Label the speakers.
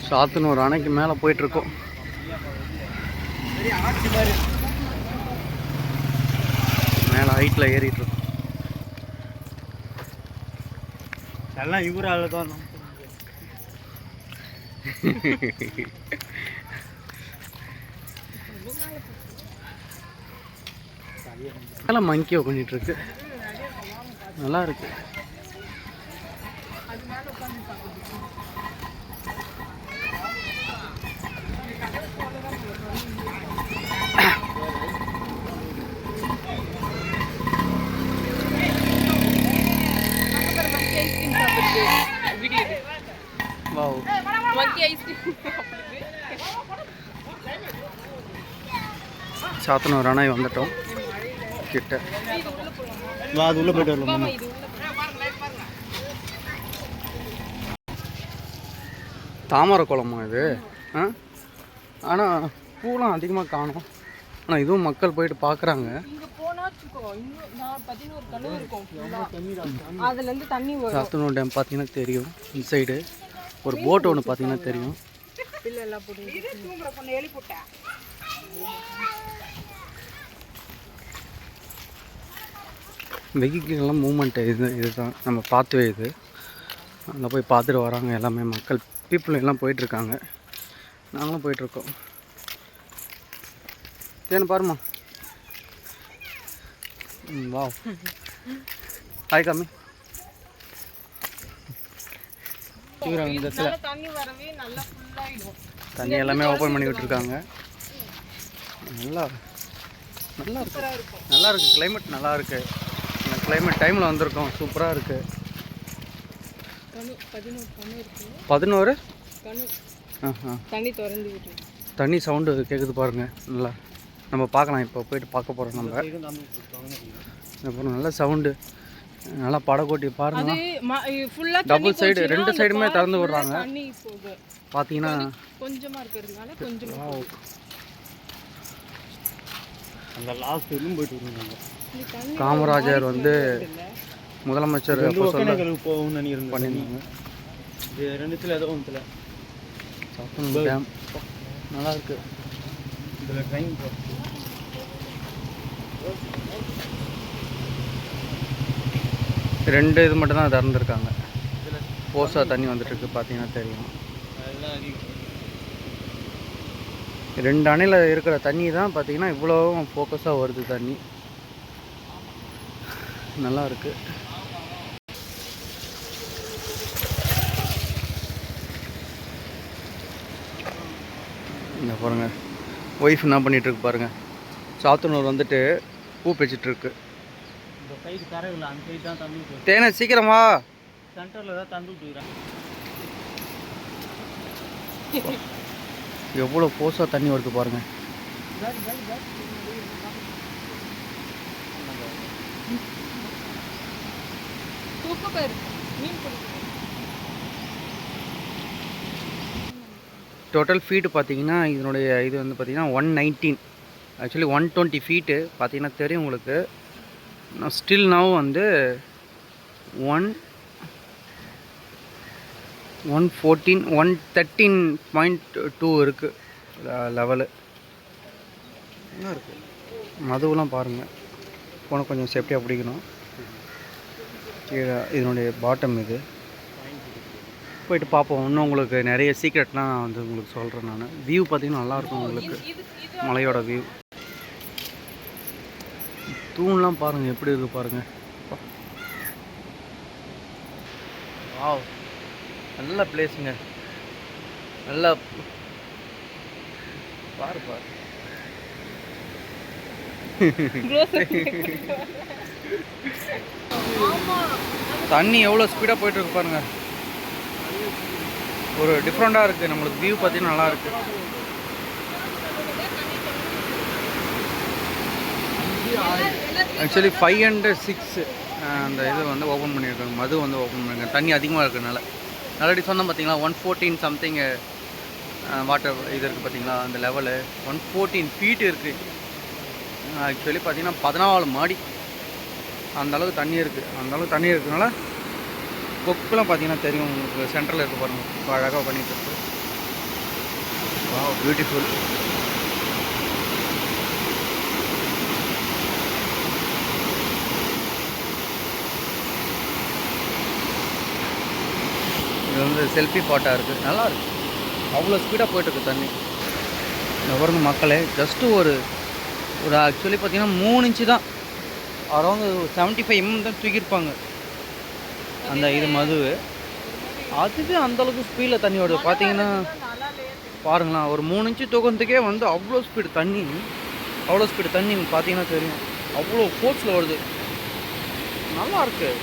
Speaker 1: சாத்தனூர் அணைக்கு மேலே போயிட்டுருக்கோம். மேலே ஹைட்டில் ஏறிட்டுருக்கோம்.
Speaker 2: எல்லாம் இவரால் தான்
Speaker 1: மேலே மங்கி உட்காந்துட்டுருக்கு. நல்லா இருக்கு. சாத்தனூர் அணை வந்துட்டோம் கிட்ட.
Speaker 2: அது உள்ள போயிட்டு வரலாம்.
Speaker 1: தாமரை குளமா இது? ஆனால் பூலாம் அதிகமாக காணும். ஆனால் இதுவும் மக்கள் போயிட்டு பார்க்குறாங்க. சாத்தனூர் டேம் பார்த்தீங்கன்னா தெரியும். இந்த சைடு ஒரு போட் ஒன்று பார்த்தீங்கன்னா தெரியும். வெஹிக்கிள்லாம் மூமெண்ட் இதுதான் நம்ம பார்த்துவே. இது அதில் போய் பார்த்துட்டு வராங்க எல்லாமே மக்கள். பீப்புள் எல்லாம் போயிட்டுருக்காங்க. நாங்களும் போயிட்டுருக்கோம். ஏன்னு பாருமா. வா ஹாய் காமி. தண்ணி எல்லாமே ஓப்பன் பண்ணி விட்டுருக்காங்க. நல்லா நல்லா இருக்கு. நல்லா இருக்குது. கிளைமேட் நல்லா இருக்குது. இந்த கிளைமேட் டைமில் வந்திருக்கோம். சூப்பராக இருக்குது. 11 தண்ணி சவுண்டு கேட்குது பாருங்கள். நல்லா நம்ம பார்க்கலாம். இப்போ போயிட்டு பார்க்க போகிறோம். நம்ம அப்புறம் நல்ல சவுண்டு நல்லா படக்கோட்டி பாருங்க. டபுள் சைடு 2 சைடுமே திறந்து விடுறாங்க. பார்த்தீங்கன்னா கொஞ்சமாக இருக்கிறதுனால கொஞ்சம்
Speaker 2: அந்த லாஸ்ட் வரையும் போயிட்டு வருவாங்க.
Speaker 1: காமராஜர் வந்து முதலமைச்சர்
Speaker 2: போகும்னு நினைக்கிறேன் பண்ணியிருந்தாங்க. இது ரெண்டுத்தில் ஏதோ ஒன்றுல
Speaker 1: சாத்தனூர் டேம் நல்லா இருக்கு.
Speaker 2: இதில் ட்ரெயின்
Speaker 1: 2 இது மட்டும் தான் திறந்துருக்காங்க. போஸாக தண்ணி வந்துட்டுருக்கு. பார்த்தீங்கன்னா தெரியும். 2 அணையில் இருக்கிற தண்ணி தான் பார்த்தீங்கன்னா இவ்வளோ ஃபோக்கஸாக வருது தண்ணி. நல்லா இருக்கு. இந்த பாருங்கள் ஒய்ஃப் என்ன பண்ணிகிட்ருக்கு பாருங்கள். சாத்தனூர் வந்துட்டு பூ பிச்சுட்ருக்கு. தேனை சீக்கிரமா
Speaker 2: சென்டரில் தான் தந்து விட்டுக்கிறேன்.
Speaker 1: எவ்வளோ ஃபோர்ஸாக தண்ணி வருது பாருங்கள். டோட்டல் ஃபீட்டு பார்த்தீங்கன்னா இதனுடைய இது வந்து பார்த்தீங்கன்னா 119. ஆக்சுவலி 120 ஃபீட்டு பார்த்தீங்கன்னா தெரியும் உங்களுக்கு. நான் ஸ்டில் நவ் வந்து 114 113.2 இருக்குது லெவலு. நல்லா இருக்குது. மதுவெலாம் பாருங்கள். போனால் கொஞ்சம் சேஃப்டியாக பிடிக்கணும். இதனுடைய பாட்டம் இது போயிட்டு பார்ப்போம். இன்னும் உங்களுக்கு நிறைய சீக்ரெட்லாம் வந்து உங்களுக்கு சொல்கிறேன் நான். வியூ பார்த்தீங்கன்னா நல்லாயிருக்கும் உங்களுக்கு. மலையோட வியூ. தூண்லாம் பாருங்கள் எப்படி இருக்குது பாருங்கள். வாவ் நல்ல பிளேஸுங்க. நல்லா பாரு பாரு. தண்ணி எவ்வளோ ஸ்பீடாக போயிட்டுருக்கு பாருங்கள். ஒரு டிஃப்ரெண்ட்டாக இருக்குது. நம்மளுக்கு வியூ பார்த்தீங்கன்னா நல்லாயிருக்கு. ஆக்சுவலி 5 and 6 அந்த இது வந்து ஓப்பன் பண்ணியிருக்காங்க. மது வந்து ஓப்பன் பண்ணியிருக்காங்க. தண்ணி அதிகமாக இருக்கிறதுனால. ஆல்ரெடி சொன்னோம் பார்த்தீங்களா 114 சம்திங் வாட்டர் இது இருக்குது பார்த்தீங்களா. அந்த லெவலு 114 ஃபீட் இருக்குது. ஆக்சுவலி பார்த்தீங்கன்னா 14 மாடி அந்தளவுக்கு தண்ணி இருக்குது. அந்தளவுக்கு தண்ணி இருக்கிறதுனால கொக்குலாம் பார்த்தீங்கன்னா தெரியும் உங்களுக்கு. சென்டரில் இருக்க பாருங்கள் அழகாக பண்ணிகிட்டு இருக்கு. Wow beautiful. இது வந்து செல்ஃபி ஸ்பாட்டாக இருக்குது, நல்லா இருக்குது. அவ்வளோ ஸ்பீடாக போயிட்டுருக்கு தண்ணி. எவருங்க மக்களே, ஜஸ்ட்டு ஒரு ஒரு ஆக்சுவலி பார்த்தீங்கன்னா 3 இன்ச்சு தான், அரௌண்ட் 75 mm தான் தூக்கியிருப்பாங்க அந்த இது மதுவு. அதுவே அந்தளவுக்கு ஸ்பீடில் தண்ணி வருது பார்த்தீங்கன்னா. பாருங்களேன், ஒரு 3 இன்ச்சு தூக்கிறதுக்கே வந்து அவ்வளோ ஸ்பீடு தண்ணி, அவ்வளோ ஸ்பீடு தண்ணி பார்த்தீங்கன்னா தெரியும், அவ்வளோ ஃபோர்ஸில் வருது. நல்லா இருக்குது.